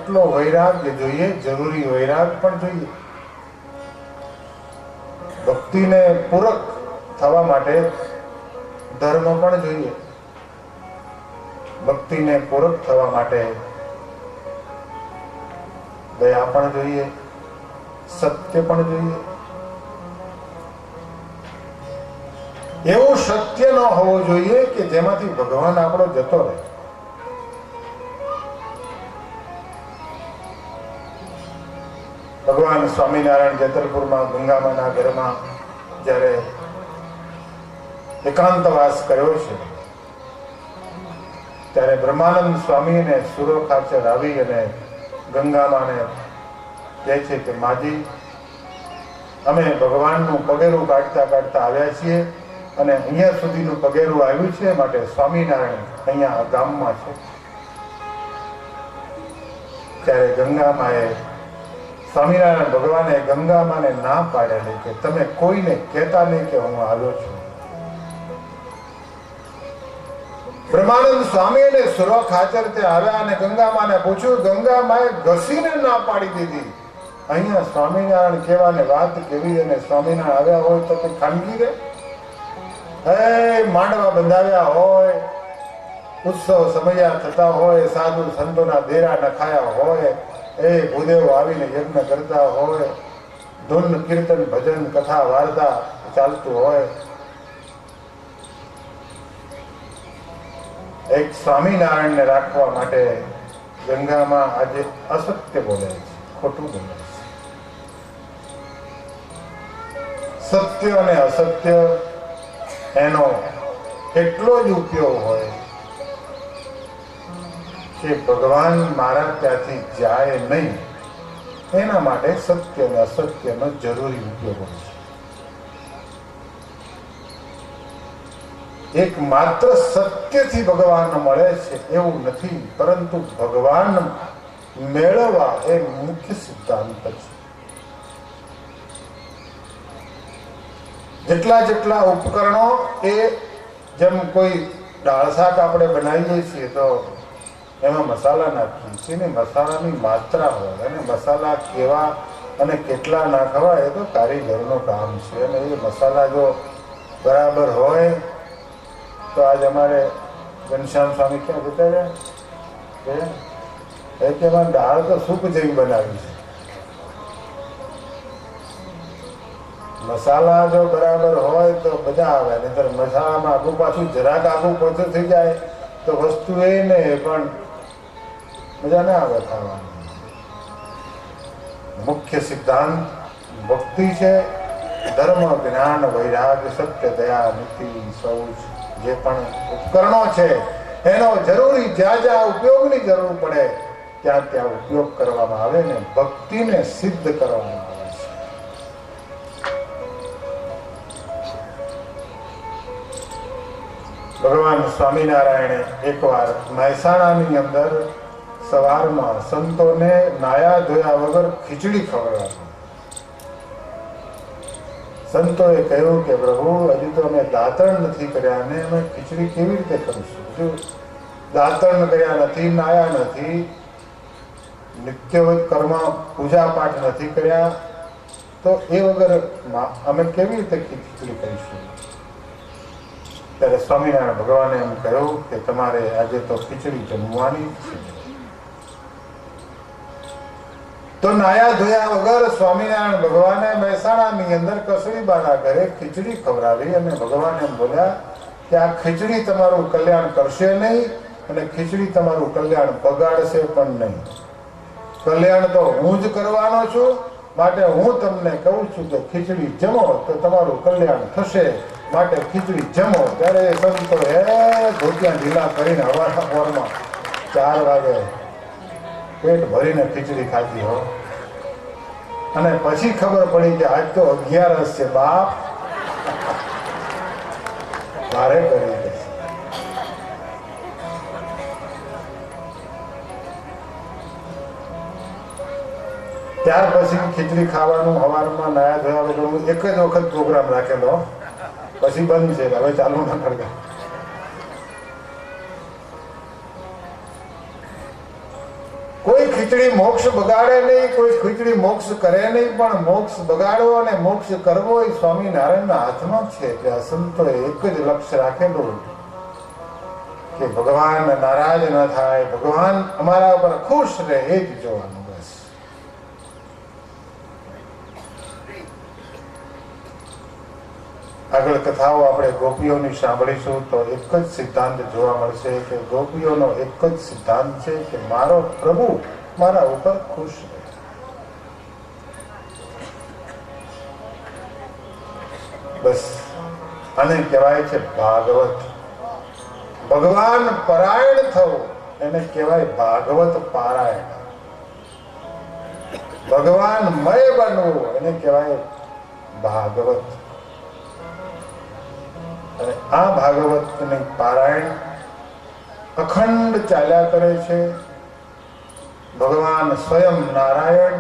એટલો વૈરાગ્ય જોઈએ, જરૂરી વૈરાગ પણ જોઈએ. ભક્તિને પૂરક થવા માટે ધર્મ પણ જોઈએ, ભક્તિને પૂરક થવા માટે દયા પણ જોઈએ, સત્ય પણ જોઈએ. એવું સત્ય ન હોવું જોઈએ કે જેમાંથી ભગવાન આપણો જતો રહે. ભગવાન સ્વામિનારાયણ જેતલપુરમાં ગંગામાના ઘરમાં જ્યારે એકાંતવાસ કર્યો છે ત્યારે બ્રહ્માનંદ સ્વામીને સુરો ખાચર આવી અને ગંગામાને કહે છે કે માજી, અમે ભગવાનનું પગેરું કાઢતા કાઢતા આવ્યા છીએ અને અહીંયા સુધીનું પગેરું આવ્યું છે, માટે સ્વામિનારાયણ અહીંયા ગામમાં છે. ત્યારે ગંગામાએ સ્વામિનારાયણ ભગવાને ગંગામાને ના પાડેલી કે તમે કોઈને કહેતા નહીં કે હું આવ્યો છું. બ્રહ્માનંદ સ્વામી અને સુરો ખાચર તે આવ્યા અને ગંગામાને પૂછ્યું. ગંગામાએ ઘસીને ના પાડી દીધી. અહીંયા સ્વામિનારાયણ કહેવાને વાત કેવી, અને સ્વામિનારાયણ આવ્યા હોય તો કોઈ ખાનગી રે? માંડવા બંધાવ્યા હોય, ઉત્સવ સમયા થતા હોય, સાધુ સંતોના દેરા નખાયા હોય, એ ભૂદેવ આવીને યજ્ઞ કરતા હોય, ધૂન કીર્તન ભજન કથા વાર્તા ચાલતું હોય, એક સ્વામિનારાયણને રાખવા માટે ગંગામાં આજે અસત્ય બોલે છે, ખોટું બોલે છે. સત્ય અને અસત્ય એનો એટલો જ ઉપયોગ હોય કે ભગવાન મારા ત્યાંથી જાય નહીં, એના માટે સત્ય અને અસત્યનો જરૂરી ઉપયોગ હોય છે. એક માત્ર સત્યથી ભગવાન મળે છે એવું નથી, પરંતુ ભગવાન મેળવવા એ મુખ્ય સિદ્ધાંત છે. જેટલા જેટલા ઉપકરણો, એ જેમ કોઈ દાળ શાક આપણે બનાવીએ છીએ તો એમાં મસાલા નાખીએ છીએ ને મસાલાની માત્રા હોય, અને મસાલા કેવા અને કેટલા નાખવા એ તો કારીગરનું કામ છે. અને એ મસાલા જો બરાબર હોય તો આજ અમારે ઘનશ્યામ સ્વામી ક્યાં જતા રહ્યા એ કે દાળ તો સૂપ જેવી બનાવી છે. મસાલા જો બરાબર હોય તો મજા આવે, નહીતર મસાલામાં આગું પાછું જરાક આગું પોચું થઈ જાય તો વસ્તુ એ ને પણ મજા ના આવે ખાવાની. મુખ્ય સિદ્ધાંત ભક્તિ છે. ધર્મ, જ્ઞાન, વૈરાગ, સત્ય, દયા, નીતિ, શૌચ, જે પણ ઉપકરણો છે એનો જરૂરી જ્યાં જ્યાં ઉપયોગની જરૂર પડે ત્યાં ત્યાં ઉપયોગ કરવામાં આવે ને ભક્તિને સિદ્ધ કરવામાં આવે છે. ભગવાન સ્વામિનારાયણે એકવાર મહેસાણાની અંદર સવારમાં સંતોને નાયા ધોયા વગર ખીચડી ખવડાવી. સંતોએ કહ્યું કે પ્રભુ, હજુ તો અમે દાંતણ નથી કર્યા અને અમે ખીચડી કેવી રીતે કરીશું? હજુ દાંતણ કર્યા નથી, નાયા નથી, નિત્ય કર્મ પૂજા પાઠ નથી કર્યા, તો એ વગર અમે કેવી રીતે ખીચડી કરીશું? ત્યારે સ્વામિનારાયણ ભગવાને એમ કહ્યું કે તમારે આજે તો ખીચડી જમવાની છે. તો નાયા ધોયા વગર સ્વામિનારાયણ ભગવાને મહેસાણાની અંદર કસરીબાના ઘરે ખીચડી ખવડાવી અને ભગવાન એમ બોલ્યા કે આ ખીચડી તમારું કલ્યાણ કરશે નહીં અને ખીચડી તમારું કલ્યાણ બગાડશે પણ નહીં. કલ્યાણ તો હું જ કરવાનો છું, માટે હું તમને કહું છું કે ખીચડી જમો તો તમારું કલ્યાણ થશે, માટે ખીચડી જમો. ત્યારે સંતો ધોતિયા ઢીલા કરીને હવારમાં 4 વાગે પેટ ભરીને ખીચડી ખાધી હો. અને પછી ખબર પડી કે આજ તો 11 છે બાપ, ભારે કરી દે. ત્યાર પછી ખીચડી ખાવાનું હવારમાં નાયા ધોયા વગર એક જ વખત પ્રોગ્રામ રાખેલો, પછી બંધ છે, હવે ચાલુ ના કરતા. કોઈ ખીચડી મોક્ષ બગાડે નહીં, કોઈ ખીચડી મોક્ષ કરે નહીં, પણ મોક્ષ બગાડવો અને મોક્ષ કરવો એ સ્વામિનારાયણના હાથમાં છે. કે આ સંતોએ એક જ લક્ષ્ય રાખેલું કે ભગવાન નારાજ ન થાય, ભગવાન અમારા ઉપર ખુશ રહે, એ જ જોવાનું બસ. આગળ કથાઓ આપણે ગોપીઓની સાંભળીશું તો એક જ સિદ્ધાંત જોવા મળશે કે ગોપીઓનો એક જ સિદ્ધાંત છે કે મારો પ્રભુ મારા ઉપર ખુશ રહે. બસ આને કહેવાય છે ભાગવત. ભગવાન પરાયણ થવું એને કહેવાય ભાગવત પારાયણ. ભગવાન મય બનવું એને કહેવાય ભાગવત. અને આ ભાગવતની પારાયણ અખંડ ચાલ્યા કરે છે. ભગવાન સ્વયં નારાયણ,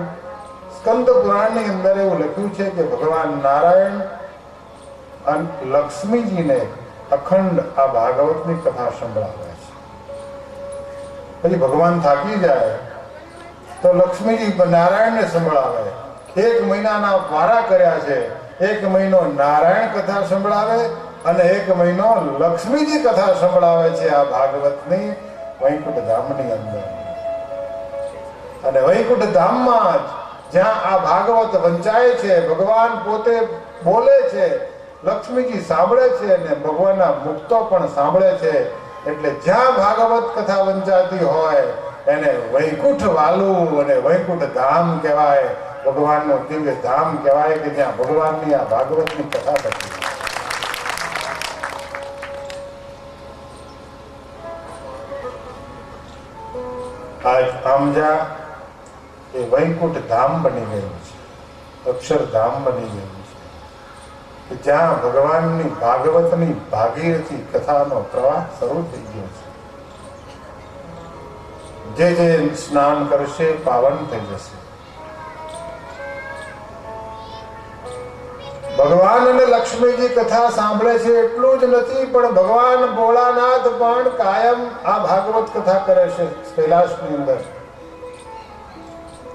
સ્કંદ પુરાણની અંદર એવું લખ્યું છે કે ભગવાન નારાયણ અને લક્ષ્મીજીને અખંડ આ ભાગવતની કથા સંભળાવે છે. પછી ભગવાન થાકી જાય તો લક્ષ્મીજી નારાયણને સંભળાવે. 1 મહિનાના વારા કર્યા છે. 1 મહિનો નારાયણ કથા સંભળાવે અને 1 મહિનો લક્ષ્મીજી કથા સંભળાવે છે આ ભાગવતની વૈકુંઠ ધામની અંદર. અને વૈકુંઠ ધામમાં જ્યાં આ ભાગવત વંચાય છે, ભગવાન પોતે બોલે છે, લક્ષ્મીજી સાંભળે છે અને ભગવાનના મુક્તો પણ સાંભળે છે. એટલે જ્યાં ભાગવત કથા વંચાતી હોય એને વૈકુંઠ વાલું અને વૈકુંઠ ધામ કહેવાય. ભગવાનનું દિવ્ય ધામ કહેવાય કે જ્યાં ભગવાનની આ ભાગવતની કથા થતી. આજ આમજા એ વૈકુંઠ ધામ બની ગયું છે, અક્ષરધામ બની ગયું છે, જ્યાં ભગવાનની ભાગવતની ભાગીરથી કથાનો પ્રવાહ શરૂ થઈ ગયો છે. જે સ્નાન કરશે પાવન થઈ જશે. ભગવાન અને લક્ષ્મીજી કથા સાંભળે છે એટલું જ નથી, પણ ભગવાન ભોળાનાથ પણ કાયમ આ ભાગવત કથા કરે છે. કૈલાસની અંદર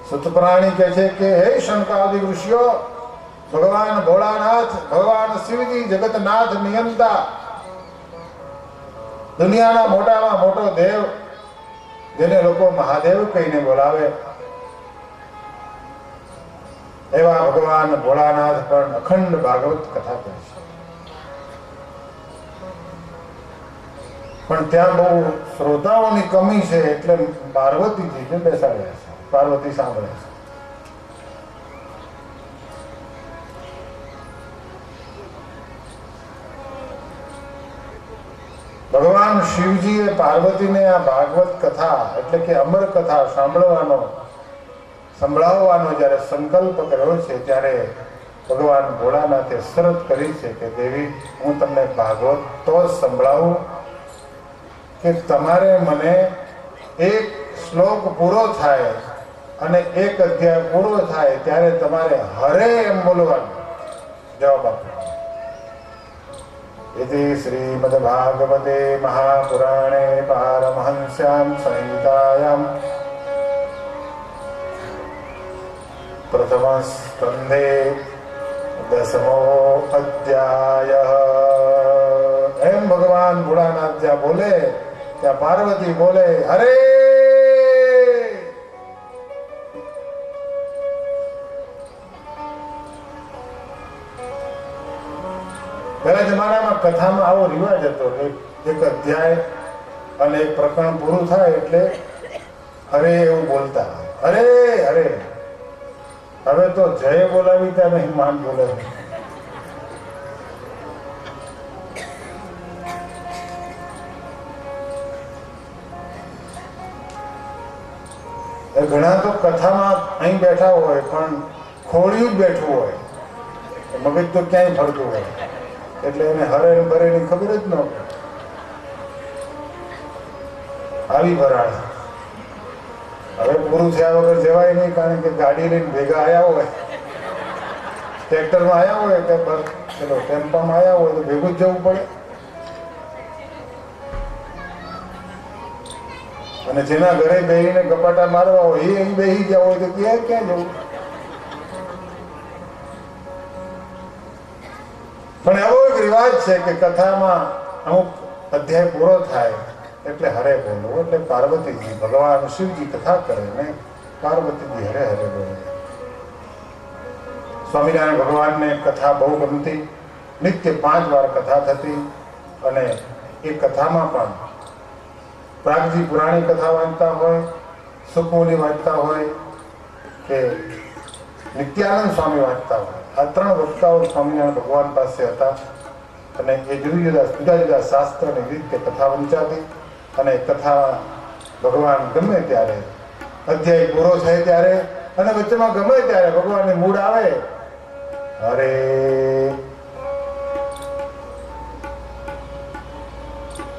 સુતપ્રાણી કહે છે કે હે શંકાદિ ઋષિઓ, ભગવાન ભોળાનાથ, ભગવાન શિવજી જગતનાથ નિયંતા, દુનિયાના મોટામાં મોટો દેવ, જેને લોકો મહાદેવ કહીને બોલાવે, એવા ભગવાન ભોળાનાથ પણ અખંડ ભાગવત કથા કરે છે. પણ ત્યાં બહુ શ્રોતાઓની કમી છે એટલે પાર્વતીજીને બેસાડ્યા છે. પાર્વતી સાંભળે છે. ભગવાન શિવજીએ પાર્વતીને આ ભાગવત કથા એટલે કે અમર કથા સંભળાવવાનો જ્યારે સંકલ્પ કર્યો છે ત્યારે ભગવાન ભોળાનાથે શરત કરી છે કે દેવી, હું તમને ભાગવત તો સંભળાવું કે તમારે મને 1 શ્લોક પૂરો થાય અને 1 અધ્યાય પૂરો થાય ત્યારે તમારે હરે એમ બોલવાનું જવાબ આપો. इति श्रीमद्भागवते महापुराणे पारमहंस्यां संहितायां प्रथमस्कन्धे 10मो अध्यायः. एम भगवान भोलानाथ ज्યાં બોલે ત્યાં પાર્વતી બોલે હરે. પહેલા જમાનામાં કથામાં આવો રિવાજ હતો કે 1 અધ્યાય અને 1 પ્રકરણ પૂરું થાય એટલે હરે એવું બોલતા. હરે હરે. હવે તો જય બોલાવી ત્યાં નહીં, માન બોલાવી. ઘણા તો કથામાં અહીં બેઠા હોય પણ ખોડિયું જ બેઠું હોય, મગજ તો ક્યાંય ફરતું હોય, એટલે એને હરે બરે ની ખબર જ ન પડે. આવી ભરાડ. હવે પૂરું થયા વગર જવાય નહીં, કારણ કે ગાડી લઈને ભેગા આવ્યા હોય, ટ્રેક્ટરમાં આવ્યા હોય કે ચલો ટેમ્પામાં આવ્યા હોય તો ભેગું જ જવું પડે. અને જેના ઘરે બેહીને ગપાટા મારવા હોય એ અહીં બેહી ગયા હોય તો ક્યાં જવું? પણ એવો એક રિવાજ છે કે કથામાં અમુક અધ્યાય પૂરો થાય એટલે હરે બોલવું, એટલે પાર્વતીજી ભગવાન શિવજી કથા કરે ને પાર્વતીજી હરે હરે બોલે. સ્વામિનારાયણ ભગવાનને કથા બહુ ગમતી, નિત્ય 5 વાર કથા થતી. અને એ કથામાં પણ પ્રાગજી પુરાણી કથા વાંચતા હોય, સુખમુનિ વાંચતા હોય કે નિત્યાનંદ સ્વામી વાંચતા હોય, આ 3 વક્તાઓ સ્વામિનારાયણ ભગવાન પાસે હતા. અને એ જુદા જુદા શાસ્ત્રની રીતે કથા વંચાતી. અને કથા ભગવાન ગમે ત્યારે અધ્યાય પૂરો થાય ત્યારે અને વચ્ચેમાં ગમે ત્યારે ભગવાનને મૂડ આવે, અરે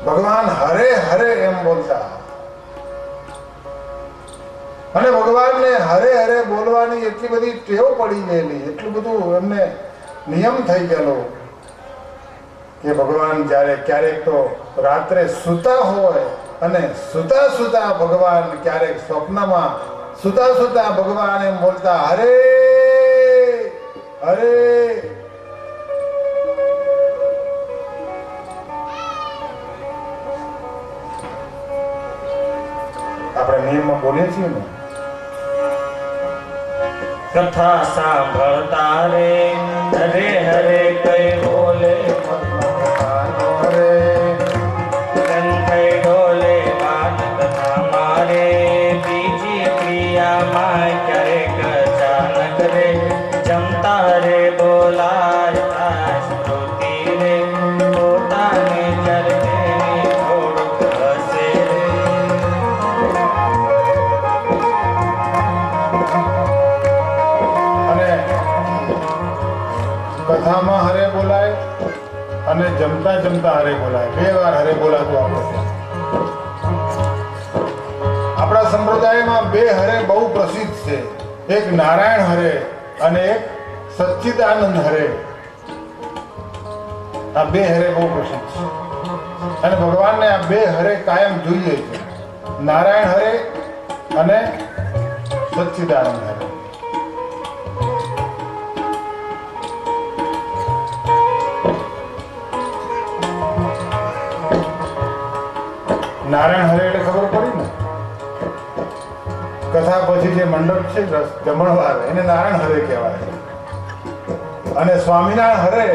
ભગવાન હરે હરે એમ બોલતા. અને ભગવાનને હરે હરે બોલવાની એટલી બધી ટેવ પડી ગયેલી, એટલું બધું એમને નિયમ થઈ ગયેલો કે ભગવાન જ્યારે ક્યારેક તો રાત્રે સૂતા હોય અને સૂતા સૂતા ભગવાન ક્યારેક સ્વપ્નમાં સૂતા ભગવાન એમ બોલતા, હરે હરે. આપણે નિયમમાં બોલીએ છીએ ને, કથા સાંભળતા રે હરે હરે કઈ બોલે હરે કંઠે ડોલે વાત કથા મારે બીજી ક્રિયામાં ક્યારેક અચાનક રે જમતા રે બોલાય સ્મૃતિ રે પોતાને ચરતે થોડુંક હસે રે. કથામાં હરે બોલાય અને જમતા જમતા હરે બોલાય, 2 વાર હરે બોલાતું આપણે. આપણા સંપ્રદાયમાં 2 હરે બહુ પ્રસિદ્ધ છે, એક નારાયણ હરે અને એક સચ્ચિદાનંદ હરે. આ 2 હરે બહુ પ્રસિદ્ધ છે અને ભગવાનને આ 2 હરે કાયમ જોઈએ છે, નારાયણ હરે અને સચ્ચિદાનંદ હરે. નારાયણ હરે એટલે ખબર પડી ને, કથા પછી જે મંડપ છે જમણવાર એને નારાયણ હરે કહેવાય. અને સ્વામિનારાયણ હરે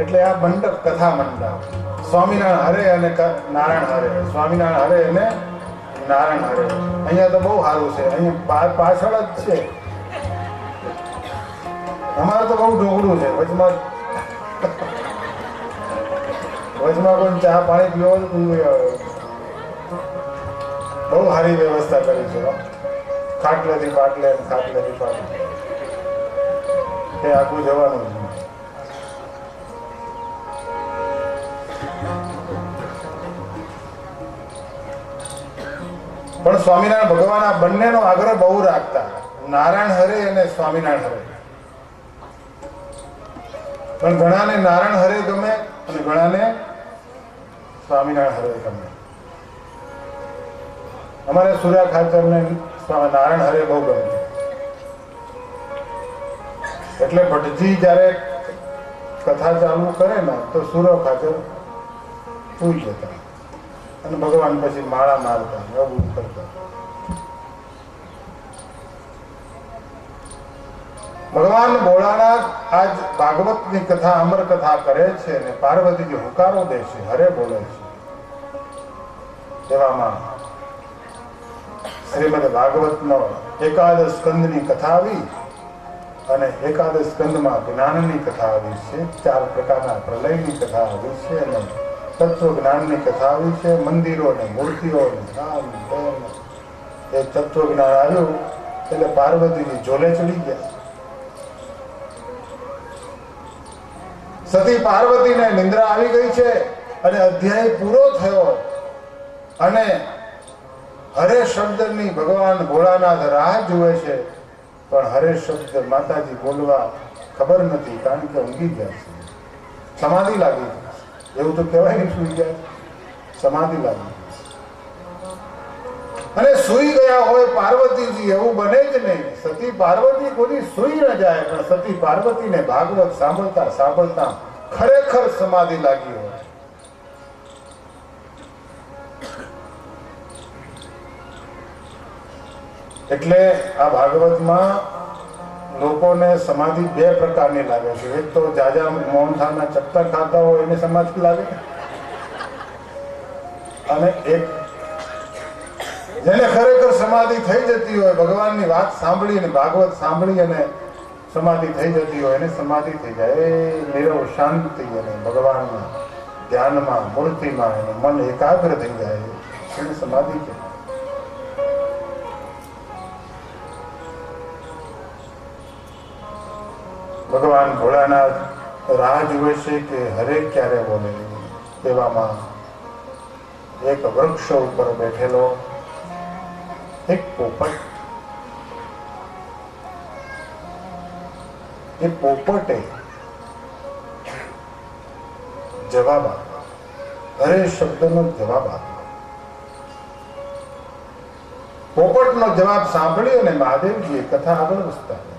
એટલે આ મંડપ કથા મંડપ. સ્વામિનારાયણ હરે અને નારાયણ હરે, સ્વામિનારાયણ હરે અને નારાયણ હરે. અહીંયા તો બહુ સારું છે, અહીંયા પાછળ જ છે. અમારે તો બહુ ઢોકળું છે, વચમાં કોઈ ચા પાણી પીવો બહુ સારી વ્યવસ્થા કરી છે. ખાટલેથી પાટલે, ખાટલેથી પાટલે એ આખું જવાનું છે. પણ સ્વામિનારાયણ ભગવાન આ બંનેનો આગ્રહ બહુ રાખતા, નારાયણ હરે અને સ્વામિનારાયણ હરે. પણ ઘણાને નારાયણ હરે ગમે અને ઘણાને સ્વામિનારાયણ હરે ગમે. અમારે સુરા ખાચરને નારાયણ હરે બહુ ગમે. એટલે ભટ્ટજી જ્યારે કથા ચાલુ કરે ને તો સુરો ખાચર સૂઈ જતા અને ભગવાન પછી માળા મારતા, એવું કરતા. ભગવાન ભોળાનાથ આજ ભાગવતની કથા અમર કથા કરે છે અને પાર્વતીજી હુંકારો દે છે, હરે બોલે છે. એવામાં શ્રીમદ ભાગવતનો 11 સ્કંદની કથા આવી અને 11 સ્કંદમાં જ્ઞાનની કથા આવી છે, 4 પ્રકારના પ્રલયની કથા આવી છે અને તત્વ જ્ઞાનની કથા આવી છે. મંદિરો અને મૂર્તિઓ એ તત્વ જ્ઞાન આવ્યું એટલે પાર્વતીજી ઝોલે ચડી ગયા. સતી પાર્વતીને નિંદ્રા આવી ગઈ છે અને અધ્યાય પૂરો થયો અને હરે શબ્દની ભગવાન ભોળાનાથ રાહ જુએ છે, પણ હરે શબ્દ માતાજી બોલવા ખબર નથી, કારણ કે ઊંઘી ગયા છે, સમાધિ લાગી છે. એવું તો કહેવાય નહીં સુઈ ગયા, સમાધિ લાગી. અને સૂઈ ગયા હોય પાર્વતીજી, એવું બને જ નહીં. સતી પાર્વતી કોઈ સૂઈ ન જાય, પણ સતી પાર્વતીને ભાગવત સાંભળતા સાંભળતા ખરેખર સમાધિ લાગી હોય. એટલે આ ભાગવતમાં લોકોને સમાધિ બે પ્રકારની લાગે છે. એક તો જાજા મોહનથાળના ચક્કર ખાતા હોય એને સમાધિ લાગે, અને એક જેને ખરેખર સમાધિ થઈ જતી હોય, ભગવાનની વાત સાંભળી અને ભાગવત સાંભળી અને સમાધિ થઈ જતી હોય એને સમાધિ થઈ જાય. એ નીરવ શાંતિ અને ભગવાનના ધ્યાનમાં મૂર્તિમાં એનું મન એકાગ્ર થઈ જાય એને સમાધિ કહેવાય. ભગવાન ભોળાનાથ રાહ જુએ છે કે હરે ક્યારે બોલે. તેવામાં એક વૃક્ષ ઉપર બેઠેલો એક પોપટ, એ પોપટે જવાબ આપ્યો, હરે શબ્દનો જવાબ આપ્યો. પોપટનો જવાબ સાંભળી અને મહાદેવજીએ કથા આગળ વિસ્તારી.